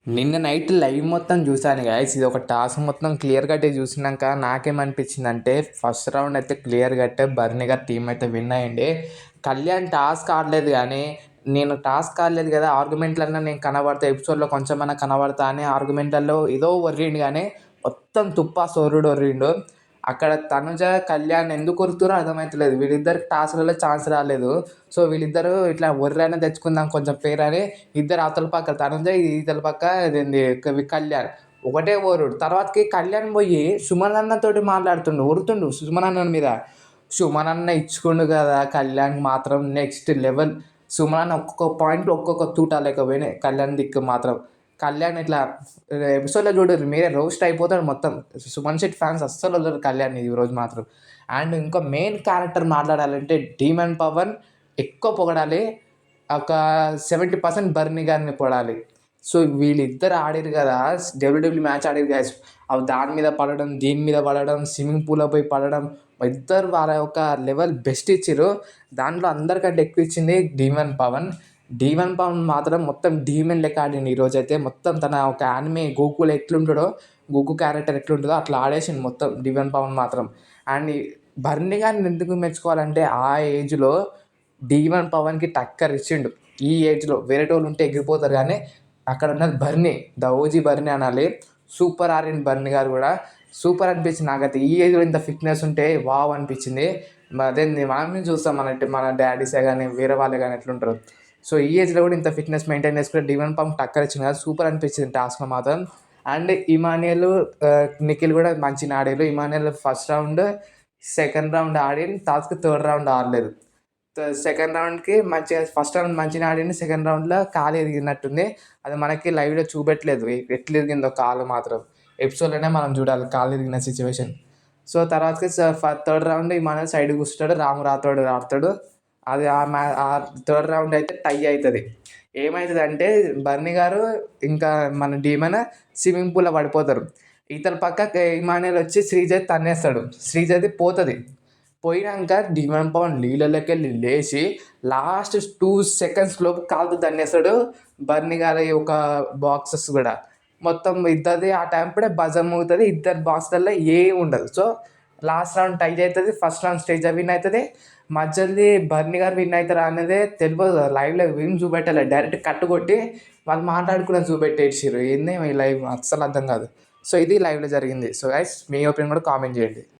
నిన్న night live మొత్తం చూసాను గైస్. ఇది ఒక టాస్క్ మొత్తం క్లియర్ కట్ చూసినాక నాకేమనిపించిందంటే ఫస్ట్ రౌండ్ అయితే క్లియర్ కట్ బర్నీ గారి టీం అయితే విన్ అయ్యింది. కళ్యాణ్ టాస్క్ ఆడలేదు కానీ నేను టాస్క్ ఆడలేదు కదా, ఆర్గ్యుమెంట్లన్నా నేను కనబడతా, ఎపిసోడ్లో కొంచెమన్నా కనబడతా అని ఆర్గ్యుమెంట్లలో ఏదో ఒర్రిండు కానీ మొత్తం తుప్పా సోరుడు ఒర్రిండు. అక్కడ తనుజ కళ్యాణ్ ఎందుకు ఒరుతురో అర్థమవుతలేదు. వీళ్ళిద్దరికి టాస్క్లలో ఛాన్స్ రాలేదు. సో వీళ్ళిద్దరూ ఇట్లా ఒర్రైనా తెచ్చుకుందాం కొంచెం పేరు అని ఇద్దరు అవతల పక్క తనుజ, ఇవతల పక్క ఇదేంది కళ్యాణ్ ఒకటే ఓరుడు. తర్వాతకి కళ్యాణ్ పోయి సుమన్ అన్నతోటి మాట్లాడుతుండు, ఒరుతుండు సుమన్ అన్న మీద. సుమన్ అన్న ఇచ్చుకుండు కదా కళ్యాణ్ మాత్రం నెక్స్ట్ లెవెల్. సుమన్ అన్న ఒక్కొక్క పాయింట్లో ఒక్కొక్క తూటా లేకపోయినాయి కళ్యాణ్ దిక్కు మాత్రం. కళ్యాణ్ ఇట్లా ఎపిసోడ్లో చూడరు మీరే, రోస్ట్ అయిపోతాడు మొత్తం. సుమన్ శెట్టి ఫ్యాన్స్ అస్సలు వదలరు కళ్యాణ్ ఈరోజు మాత్రం. అండ్ ఇంకో మెయిన్ క్యారెక్టర్ మాట్లాడాలంటే డీమన్ పవన్ ఎక్కువ పొగడాలి. ఒక 70% బర్నీ గారిని పొగడాలి. సో వీళ్ళిద్దరు ఆడారు కదా, డబ్ల్యూడబ్ల్యూ మ్యాచ్ ఆడారు గ్యాస్. అవి దాని మీద పడడం, దీని మీద పడడం, స్విమ్మింగ్ పూల్లో పోయి పడడం, ఇద్దరు వాళ్ళ యొక్క లెవెల్ బెస్ట్ ఇచ్చారు. దాంట్లో అందరికంటే ఎక్కువ ఇచ్చింది డీమన్ పవన్. డీమన్ పవన్ మాత్రం మొత్తం డీమన్ లెక్క ఆడిండు ఈరోజైతే. మొత్తం తన ఒక యానిమే గోకులో ఎట్లుంటాడో, గోకు క్యారెక్టర్ ఎట్లుంటుందో అట్లా ఆడేసిండు మొత్తం డీమన్ పవన్ మాత్రం. అండ్ బర్నీ గారిని ఎందుకు మెచ్చుకోవాలంటే ఆ ఏజ్లో డీమన్ పవన్కి టక్కర్ ఇచ్చిండు. ఈ ఏజ్లో వేరే వాళ్ళు ఉంటే ఎగిరిపోతారు కానీ అక్కడ ఉన్నది బర్నీ, ద ఓజీ బర్నీ అనాలి. సూపర్ ఆడిండు బర్నీ గారు కూడా. సూపర్ అనిపించింది నాకైతే. ఈ ఏజ్లో ఇంత ఫిట్నెస్ ఉంటే వావ్ అనిపించింది. అదే మనం చూస్తాం మన డాడీసే కానీ వేరే వాళ్ళే కానీ ఎట్లుంటారు. సో ఈ ఏజ్లో కూడా ఇంత ఫిట్నెస్ మెయింటైన్ చేసుకుంటే డీమన్ పవన్ టక్కర్ ఇచ్చింది కదా, సూపర్ అనిపించింది టాస్క్లో మాత్రం. అండ్ ఇమానియల్, నిఖిల్ కూడా మంచిగా ఆడారు. Emmanuel first round, second round ఆడి టాస్క్ థర్డ్ రౌండ్ ఆడలేదు. సెకండ్ రౌండ్కి మంచిగా, ఫస్ట్ రౌండ్ మంచిగా ఆడింది, సెకండ్ రౌండ్లో కాలు ఎరిగినట్టుంది. అది మనకి లైవ్లో చూపెట్టలేదు ఎట్లా ఎరిగిందో కాలు మాత్రం. ఎపిసోడ్లోనే మనం చూడాలి కాలు ఎరిగిన సిచ్యువేషన్. సో తర్వాతకి థర్డ్ రౌండ్ మన సైడ్ కూర్చుంటాడు, రాము రాథోడ్ ఆడతాడు. అది ఆ థర్డ్ రౌండ్ అయితే టై అవుతుంది. ఏమవుతుంది అంటే బర్నీ గారు ఇంకా మన డీమన్ స్విమ్మింగ్ పూల్లో పడిపోతారు. ఇతర పక్క ఇమానియల్ వచ్చి శ్రీజయ్ తన్నేస్తాడు, శ్రీజయ్ పోతుంది. పోయినాక డీమన్ పవన్ నీళ్ళలోకి వెళ్ళి లేచి లాస్ట్ 2 seconds లోపు కాలుతో తన్నేస్తాడు బర్నీ గారి ఒక బాక్సెస్ కూడా. మొత్తం ఇద్దరిది ఆ టైం కూడా బజర్ మోగుతుంది, ఇద్దరు బాక్స్లలో ఏం ఉండదు. సో లాస్ట్ రౌండ్ టై అవుతుంది, ఫస్ట్ రౌండ్ స్టేజ్ విన్ అవుతుంది. మధ్యలో బర్నీ గారు విన్ అవుతారా అనేది తెలియదు. లైవ్లో విన్ చూపెట్టాలి, డైరెక్ట్ కట్టు కొట్టి వాళ్ళు మాట్లాడుకుని చూపెట్టేసారు. ఏంది ఈ లైవ్ అస్సలు అర్థం కాదు. సో ఇది లైవ్లో జరిగింది. సో గైస్ మీ ఒపీనియన్ కూడా కామెంట్ చేయండి.